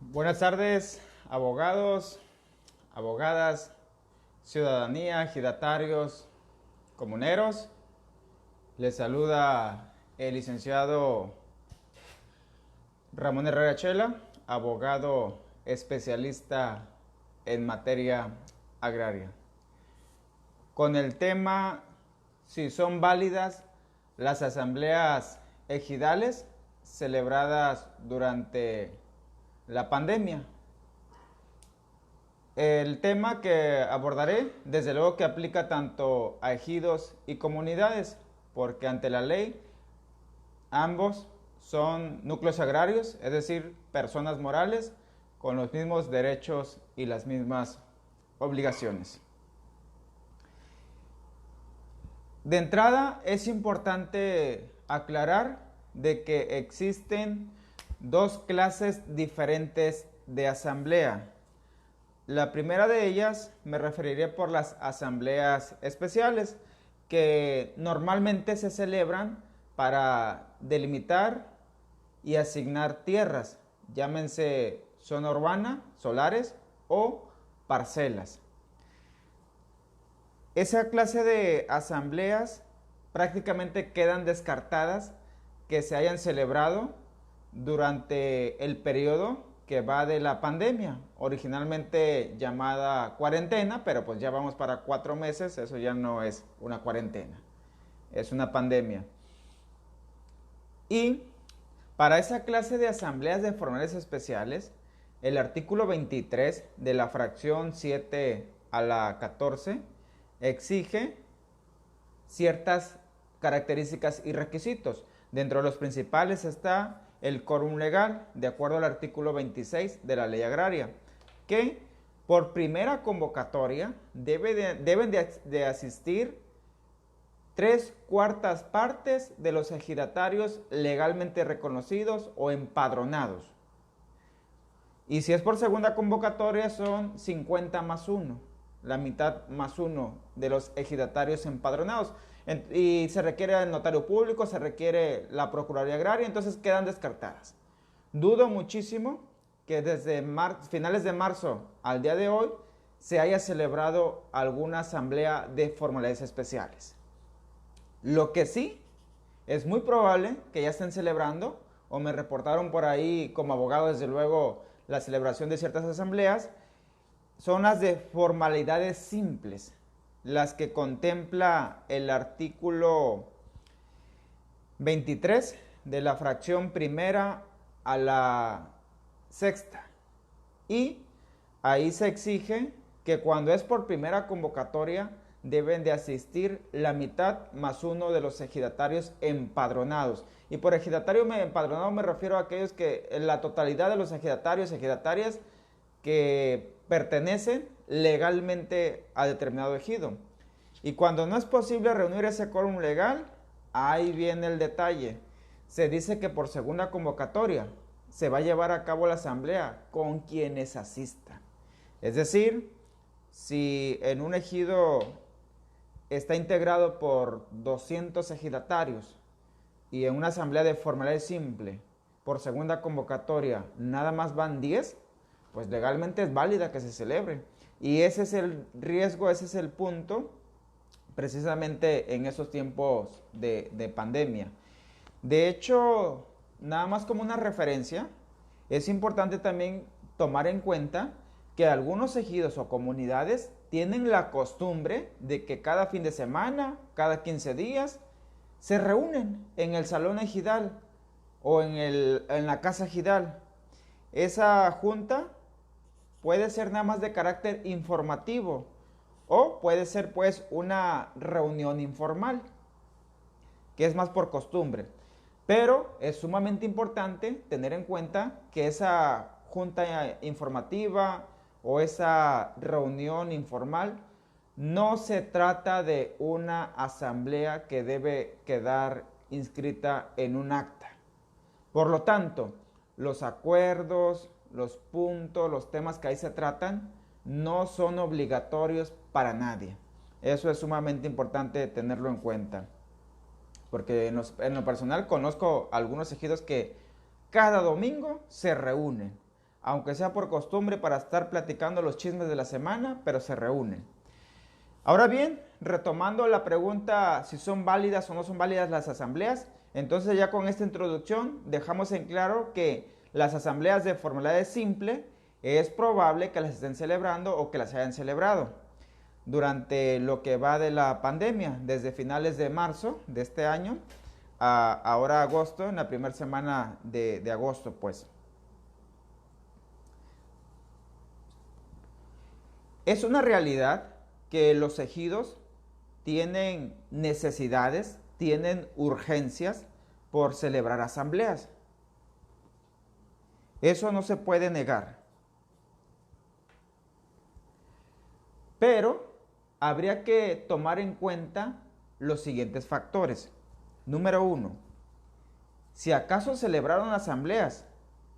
Buenas tardes, abogados, abogadas, ciudadanía, ejidatarios, comuneros. Les saluda el licenciado Ramón Herrera Chela, abogado especialista en materia agraria. Con el tema si son válidas las asambleas ejidales celebradas durante la pandemia. El tema que abordaré, desde luego que aplica tanto a ejidos y comunidades, porque ante la ley ambos son núcleos agrarios, es decir, personas morales con los mismos derechos y las mismas obligaciones. De entrada es importante aclarar de que existen dos clases diferentes de asamblea. La primera de ellas me referiré por las asambleas especiales, que normalmente se celebran para delimitar y asignar tierras, llámense zona urbana, solares o parcelas. Esa clase de asambleas prácticamente quedan descartadas que se hayan celebrado durante el periodo que va de la pandemia, originalmente llamada cuarentena, pero pues ya vamos para 4 meses, eso ya no es una cuarentena, es una pandemia. Y para esa clase de asambleas de formales especiales, el artículo 23 de la fracción 7 a la 14 exige ciertas características y requisitos. Dentro de los principales está el quórum legal, de acuerdo al artículo 26 de la ley agraria, que por primera convocatoria deben de asistir 3/4 de los ejidatarios legalmente reconocidos o empadronados. Y si es por segunda convocatoria son 50 más 1, la mitad más 1 de los ejidatarios empadronados. Y se requiere el notario público, se requiere la Procuraduría Agraria, entonces quedan descartadas. Dudo muchísimo que desde finales de marzo al día de hoy se haya celebrado alguna asamblea de formalidades especiales. Lo que sí es muy probable que ya estén celebrando, o me reportaron por ahí como abogado desde luego la celebración de ciertas asambleas, son las de formalidades simples, las que contempla el artículo 23 de la fracción primera a la sexta. Y ahí se exige que cuando es por primera convocatoria deben de asistir la mitad más 1 de los ejidatarios empadronados. Y por ejidatario empadronado me refiero a aquellos que la totalidad de los ejidatarios, ejidatarias que pertenecen legalmente a determinado ejido. Y cuando no es posible reunir ese quórum legal, ahí viene el detalle. Se dice que por segunda convocatoria se va a llevar a cabo la asamblea con quienes asistan. Es decir, si en un ejido está integrado por 200 ejidatarios y en una asamblea de formalidad simple, por segunda convocatoria, nada más van 10, pues legalmente es válida que se celebre. Y ese es el riesgo, ese es el punto, precisamente en esos tiempos de pandemia. De hecho, nada más como una referencia, es importante también tomar en cuenta que algunos ejidos o comunidades tienen la costumbre de que cada fin de semana, cada 15 días, se reúnen en el salón ejidal o en la casa ejidal. Esa junta puede ser nada más de carácter informativo o puede ser pues una reunión informal, que es más por costumbre. Pero es sumamente importante tener en cuenta que esa junta informativa o esa reunión informal no se trata de una asamblea que debe quedar inscrita en un acta. Por lo tanto, los acuerdos, los puntos, los temas que ahí se tratan no son obligatorios para nadie. Eso es sumamente importante tenerlo en cuenta. Porque en lo personal conozco algunos ejidos que cada domingo se reúnen. aunque sea por costumbre, para estar platicando los chismes de la semana, pero se reúnen. Ahora bien, retomando la pregunta si son válidas o no son válidas las asambleas, entonces ya con esta introducción dejamos en claro que las asambleas de formalidad simple es probable que las estén celebrando o que las hayan celebrado durante lo que va de la pandemia, desde finales de marzo de este año a ahora agosto, en la primera semana de agosto, pues. Es una realidad que los ejidos tienen necesidades, tienen urgencias por celebrar asambleas. Eso no se puede negar. Pero habría que tomar en cuenta los siguientes factores. Número 1, si acaso celebraron asambleas,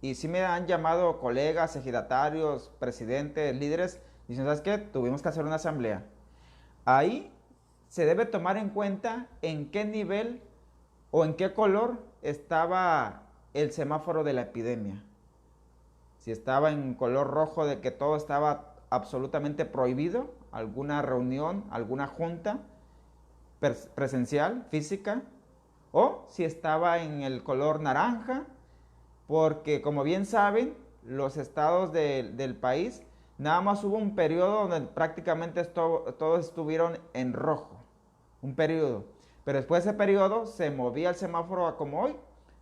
y si me han llamado colegas, ejidatarios, presidentes, líderes, dicen, ¿sabes qué? Tuvimos que hacer una asamblea. Ahí se debe tomar en cuenta en qué nivel o en qué color estaba el semáforo de la epidemia. Si estaba en color rojo de que todo estaba absolutamente prohibido, alguna reunión, alguna junta presencial, física, o si estaba en el color naranja, porque como bien saben, los estados del país, nada más hubo un periodo donde prácticamente todos estuvieron en rojo, un periodo. Pero después de ese periodo se movía el semáforo a como hoy.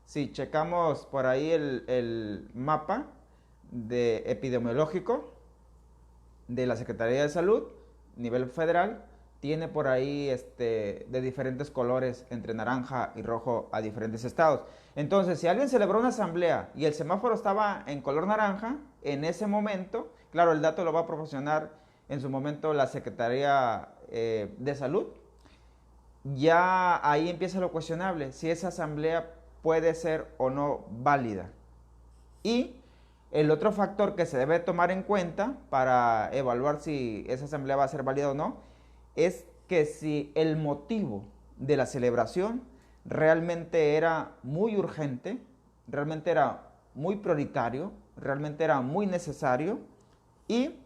Si checamos por ahí el mapa epidemiológico de la Secretaría de Salud, nivel federal, tiene por ahí de diferentes colores, entre naranja y rojo, a diferentes estados. Entonces, si alguien celebró una asamblea y el semáforo estaba en color naranja, en ese momento, claro, el dato lo va a proporcionar en su momento la Secretaría de Salud, ya ahí empieza lo cuestionable, si esa asamblea puede ser o no válida. Y el otro factor que se debe tomar en cuenta para evaluar si esa asamblea va a ser válida o no, es que si el motivo de la celebración realmente era muy urgente, realmente era muy prioritario, realmente era muy necesario y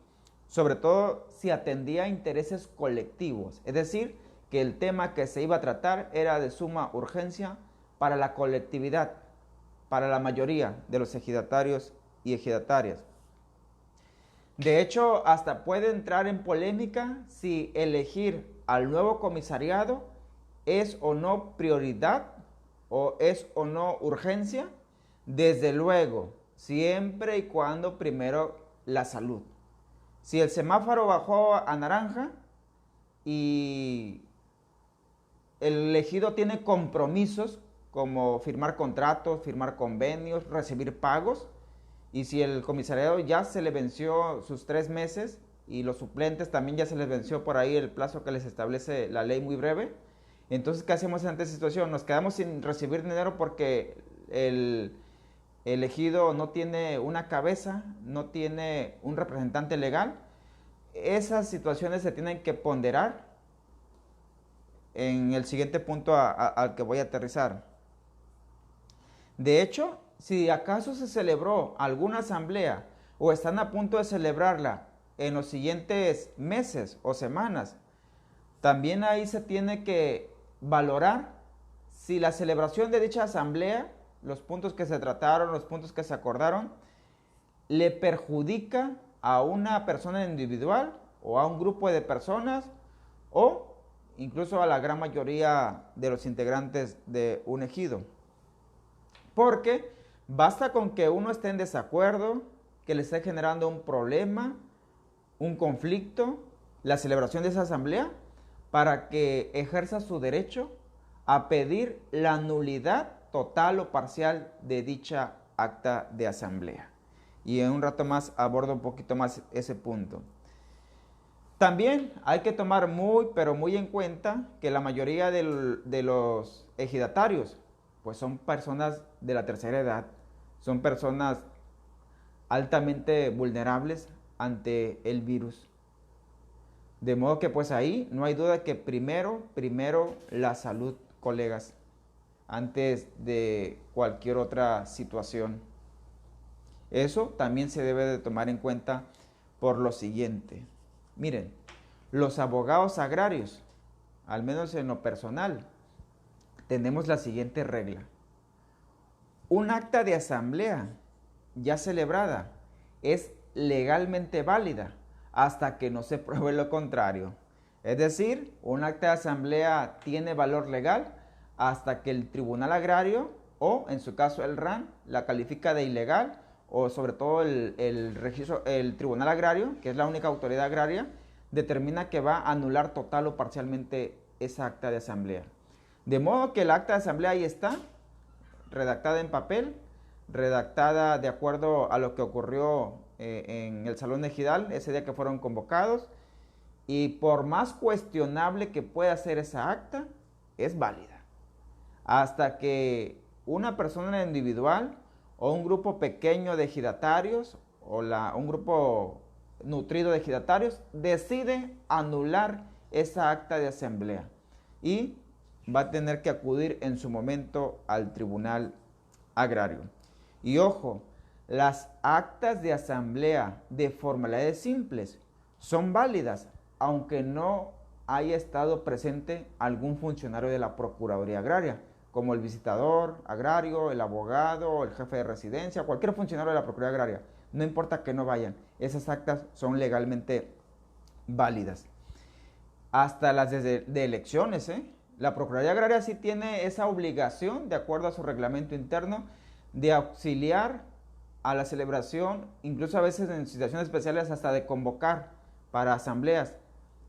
sobre todo si atendía a intereses colectivos, es decir, que el tema que se iba a tratar era de suma urgencia para la colectividad, para la mayoría de los ejidatarios y ejidatarias. De hecho, hasta puede entrar en polémica si elegir al nuevo comisariado es o no prioridad o es o no urgencia. Desde luego, siempre y cuando primero la salud. Si el semáforo bajó a naranja y el elegido tiene compromisos como firmar contratos, firmar convenios, recibir pagos, y si el comisariado ya se le venció sus 3 meses y los suplentes también ya se les venció por ahí el plazo que les establece la ley muy breve, entonces ¿qué hacemos ante esta situación? Nos quedamos sin recibir dinero porque el elegido no tiene una cabeza, no tiene un representante legal. Esas situaciones se tienen que ponderar en el siguiente punto al que voy a aterrizar. De hecho, si acaso se celebró alguna asamblea o están a punto de celebrarla en los siguientes meses o semanas, también ahí se tiene que valorar si la celebración de dicha asamblea, los puntos que se trataron, los puntos que se acordaron, le perjudica a una persona individual o a un grupo de personas o incluso a la gran mayoría de los integrantes de un ejido. Porque basta con que uno esté en desacuerdo, que le esté generando un problema, un conflicto, la celebración de esa asamblea, para que ejerza su derecho a pedir la nulidad total o parcial de dicha acta de asamblea. Y en un rato más abordo un poquito más ese punto. También hay que tomar muy, pero muy en cuenta que la mayoría de los ejidatarios pues son personas de la tercera edad, son personas altamente vulnerables ante el virus. De modo que pues ahí no hay duda que primero la salud, colegas, antes de cualquier otra situación. Eso también se debe de tomar en cuenta por lo siguiente. Miren, los abogados agrarios, al menos en lo personal, tenemos la siguiente regla. Un acta de asamblea ya celebrada es legalmente válida hasta que no se pruebe lo contrario. Es decir, un acta de asamblea tiene valor legal hasta que el Tribunal Agrario o, en su caso, el RAN la califica de ilegal, o sobre todo el Tribunal Agrario, que es la única autoridad agraria, determina que va a anular total o parcialmente esa acta de asamblea. De modo que el acta de asamblea ahí está, redactada en papel, redactada de acuerdo a lo que ocurrió en el Salón Ejidal ese día que fueron convocados, y por más cuestionable que pueda ser esa acta, es válida. Hasta que una persona individual o un grupo pequeño de ejidatarios o un grupo nutrido de ejidatarios decide anular esa acta de asamblea y va a tener que acudir en su momento al Tribunal Agrario. Y ojo, las actas de asamblea de formalidades simples son válidas, aunque no haya estado presente algún funcionario de la Procuraduría Agraria, como el visitador agrario, el abogado, el jefe de residencia, cualquier funcionario de la Procuraduría Agraria. No importa que no vayan, esas actas son legalmente válidas. Hasta las de elecciones, La Procuraduría Agraria sí tiene esa obligación, de acuerdo a su reglamento interno, de auxiliar a la celebración, incluso a veces en situaciones especiales hasta de convocar para asambleas,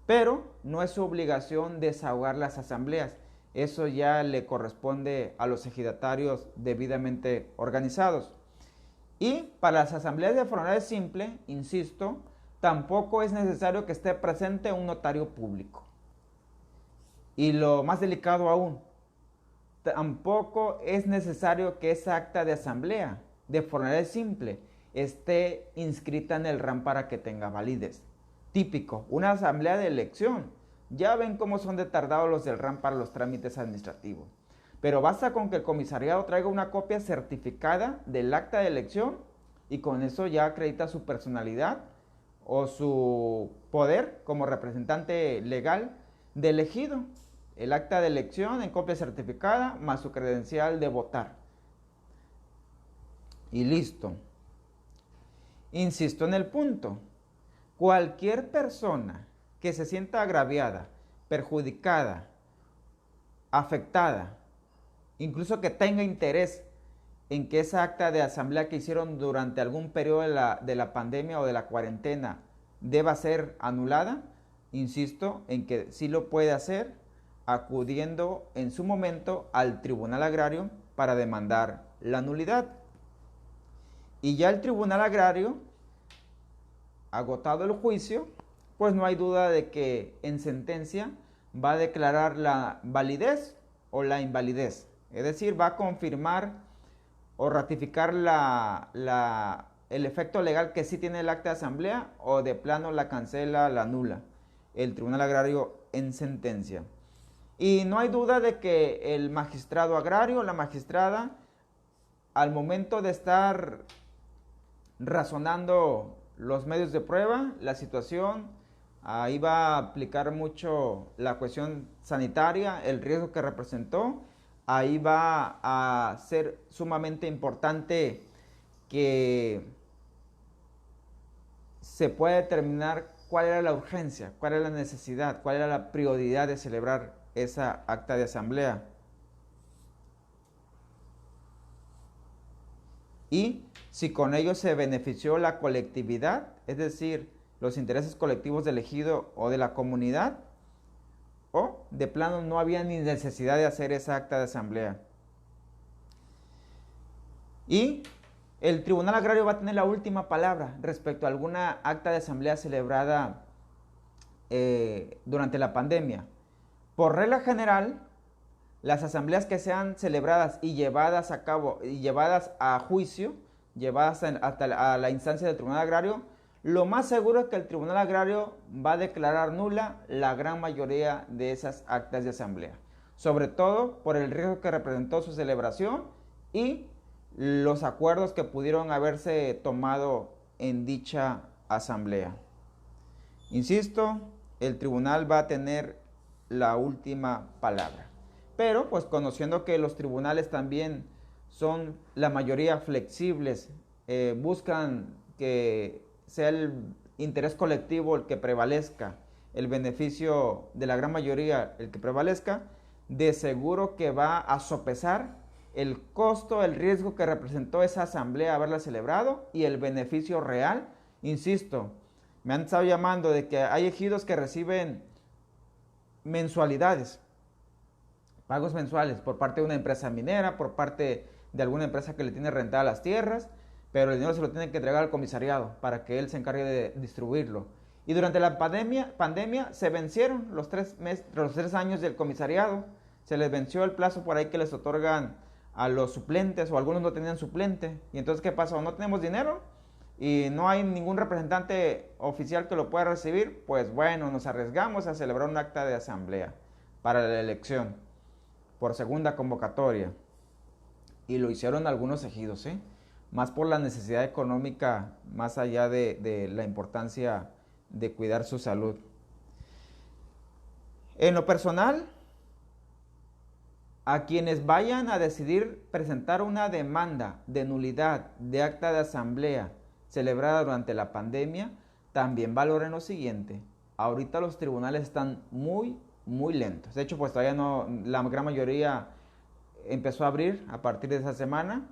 pero no es su obligación desahogar las asambleas. Eso ya le corresponde a los ejidatarios debidamente organizados. Y para las asambleas de formalidades simples, insisto, tampoco es necesario que esté presente un notario público. Y lo más delicado aún, tampoco es necesario que esa acta de asamblea de formalidades simple esté inscrita en el RAN para que tenga validez. Típico, una asamblea de elección. Ya ven cómo son de tardados los del RAN para los trámites administrativos. Pero basta con que el comisariado traiga una copia certificada del acta de elección y con eso ya acredita su personalidad o su poder como representante legal de elegido. El acta de elección en copia certificada más su credencial de votar. Y listo. Insisto en el punto. Cualquier persona que se sienta agraviada, perjudicada, afectada, incluso que tenga interés en que esa acta de asamblea que hicieron durante algún periodo de la pandemia o de la cuarentena deba ser anulada, insisto en que sí lo puede hacer acudiendo en su momento al Tribunal Agrario para demandar la nulidad. Y ya el Tribunal Agrario, agotado el juicio, pues no hay duda de que en sentencia va a declarar la validez o la invalidez. Es decir, va a confirmar o ratificar el efecto legal que sí tiene el acta de asamblea o de plano la cancela, la anula el Tribunal Agrario en sentencia. Y no hay duda de que el magistrado agrario, la magistrada, al momento de estar razonando los medios de prueba, la situación, ahí va a aplicar mucho la cuestión sanitaria, el riesgo que representó. Ahí va a ser sumamente importante que se pueda determinar cuál era la urgencia, cuál era la necesidad, cuál era la prioridad de celebrar esa acta de asamblea. Y si con ello se benefició la colectividad, es decir, los intereses colectivos del ejido o de la comunidad, o de plano no había ni necesidad de hacer esa acta de asamblea. Y el Tribunal Agrario va a tener la última palabra respecto a alguna acta de asamblea celebrada durante la pandemia. Por regla general, las asambleas que sean celebradas y llevadas a cabo, y llevadas a juicio, llevadas hasta la instancia del Tribunal Agrario, lo más seguro es que el Tribunal Agrario va a declarar nula la gran mayoría de esas actas de asamblea, sobre todo por el riesgo que representó su celebración y los acuerdos que pudieron haberse tomado en dicha asamblea. Insisto, el tribunal va a tener la última palabra. Pero pues conociendo que los tribunales también son la mayoría flexibles, buscan que sea el interés colectivo el que prevalezca, el beneficio de la gran mayoría el que prevalezca, de seguro que va a sopesar el costo, el riesgo que representó esa asamblea haberla celebrado y el beneficio real. Insisto, me han estado llamando de que hay ejidos que reciben mensualidades, pagos mensuales por parte de una empresa minera, por parte de alguna empresa que le tiene rentadas las tierras, pero el dinero se lo tiene que entregar al comisariado para que él se encargue de distribuirlo. Y durante la pandemia se vencieron los 3 años del comisariado, se les venció el plazo por ahí que les otorgan a los suplentes, o algunos no tenían suplente. Y entonces, ¿qué pasó? No tenemos dinero y no hay ningún representante oficial que lo pueda recibir. Pues bueno, nos arriesgamos a celebrar un acta de asamblea para la elección por segunda convocatoria. Y lo hicieron algunos ejidos, más por la necesidad económica, más allá de la importancia de cuidar su salud. En lo personal, a quienes vayan a decidir presentar una demanda de nulidad de acta de asamblea celebrada durante la pandemia, también valoren lo siguiente: ahorita los tribunales están muy lentos. De hecho, pues todavía no, la gran mayoría empezó a abrir a partir de esa semana,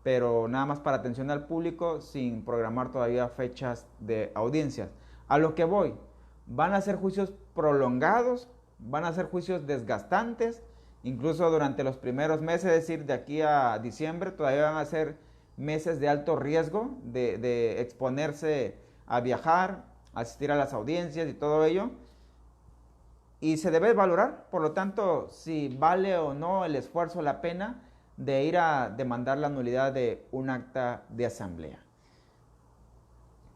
pero nada más para atención al público, sin programar todavía fechas de audiencias. A lo que voy, van a ser juicios prolongados, van a ser juicios desgastantes, incluso durante los primeros meses, es decir, de aquí a diciembre, todavía van a ser meses de alto riesgo de exponerse a viajar, asistir a las audiencias y todo ello. Y se debe valorar, por lo tanto, si vale o no el esfuerzo, la pena de ir a demandar la nulidad de un acta de asamblea.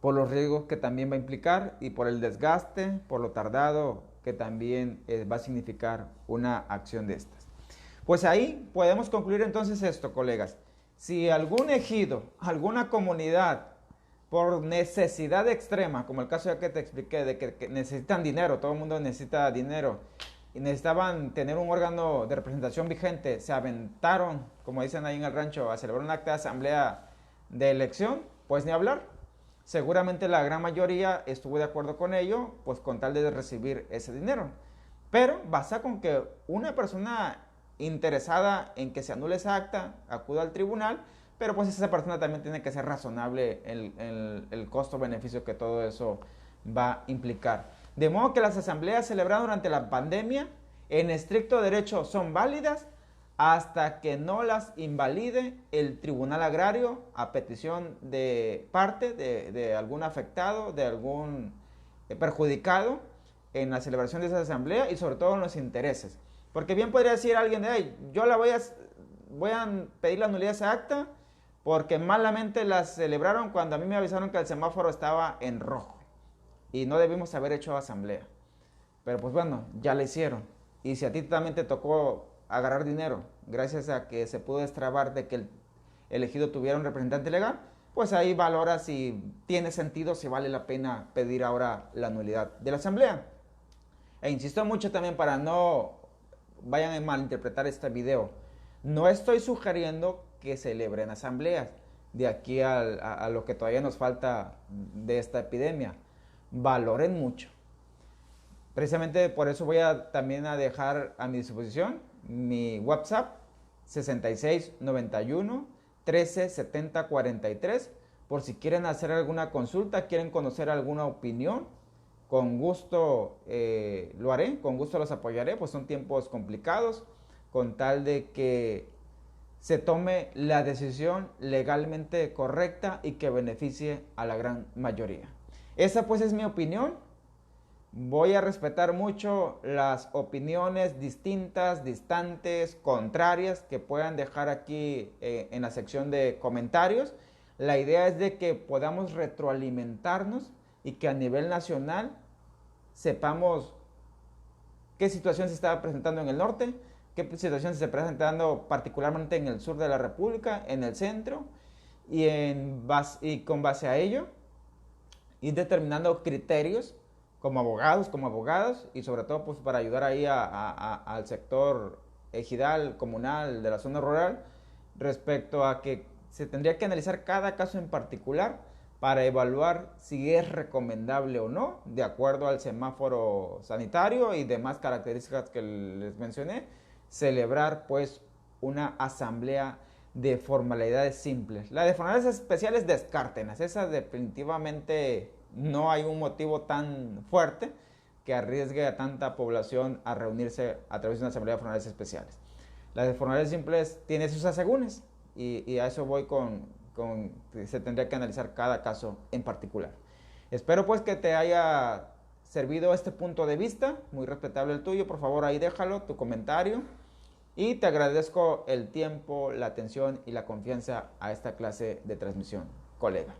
Por los riesgos que también va a implicar y por el desgaste, por lo tardado que también va a significar una acción de estas. Pues ahí podemos concluir entonces esto, colegas. Si algún ejido, alguna comunidad, por necesidad extrema, como el caso ya que te expliqué, de que necesitan dinero, todo el mundo necesita dinero, y necesitaban tener un órgano de representación vigente, se aventaron, como dicen ahí en el rancho, a celebrar un acta de asamblea de elección, pues ni hablar. Seguramente la gran mayoría estuvo de acuerdo con ello, pues con tal de recibir ese dinero. Pero basta con que una persona interesada en que se anule esa acta acuda al tribunal, pero pues esa persona también tiene que ser razonable el costo-beneficio que todo eso va a implicar. De modo que las asambleas celebradas durante la pandemia, en estricto derecho, son válidas hasta que no las invalide el tribunal agrario a petición de parte de algún afectado, de algún perjudicado en la celebración de esa asamblea y sobre todo en los intereses. Porque bien podría decir alguien, hey, yo voy a pedir la nulidad de esa acta porque malamente la celebraron cuando a mí me avisaron que el semáforo estaba en rojo y no debimos haber hecho asamblea. Pero pues bueno, ya la hicieron. Y si a ti también te tocó agarrar dinero gracias a que se pudo destrabar de que el elegido tuviera un representante legal, pues ahí valora si tiene sentido, si vale la pena pedir ahora la nulidad de la asamblea. E insisto mucho también para no vayan a malinterpretar este video. No estoy sugiriendo que celebren asambleas de aquí a lo que todavía nos falta de esta epidemia. Valoren mucho. Precisamente por eso voy también a dejar a mi disposición mi WhatsApp 6691 13 70 43 por si quieren hacer alguna consulta, quieren conocer alguna opinión. Con gusto lo haré, con gusto los apoyaré, pues son tiempos complicados, con tal de que se tome la decisión legalmente correcta y que beneficie a la gran mayoría. Esa pues es mi opinión. Voy a respetar mucho las opiniones distintas, distantes, contrarias que puedan dejar aquí en la sección de comentarios. La idea es de que podamos retroalimentarnos y que a nivel nacional sepamos qué situación se está presentando en el norte, qué situación se presenta dando particularmente en el sur de la República, en el centro, y con base a ello, ir determinando criterios como abogados, como abogadas, y sobre todo pues para ayudar ahí al sector ejidal, comunal, de la zona rural, respecto a que se tendría que analizar cada caso en particular para evaluar si es recomendable o no, de acuerdo al semáforo sanitario y demás características que les mencioné, celebrar pues una asamblea de formalidades simples. La de formalidades especiales descártenas, esas definitivamente no hay un motivo tan fuerte que arriesgue a tanta población a reunirse a través de una asamblea de formalidades especiales. Las de formalidades simples tienen sus asegúnes y a eso voy con que se tendría que analizar cada caso en particular. Espero pues que te haya servido este punto de vista, muy respetable el tuyo, por favor ahí déjalo, tu comentario, y te agradezco el tiempo, la atención y la confianza a esta clase de transmisión, colega.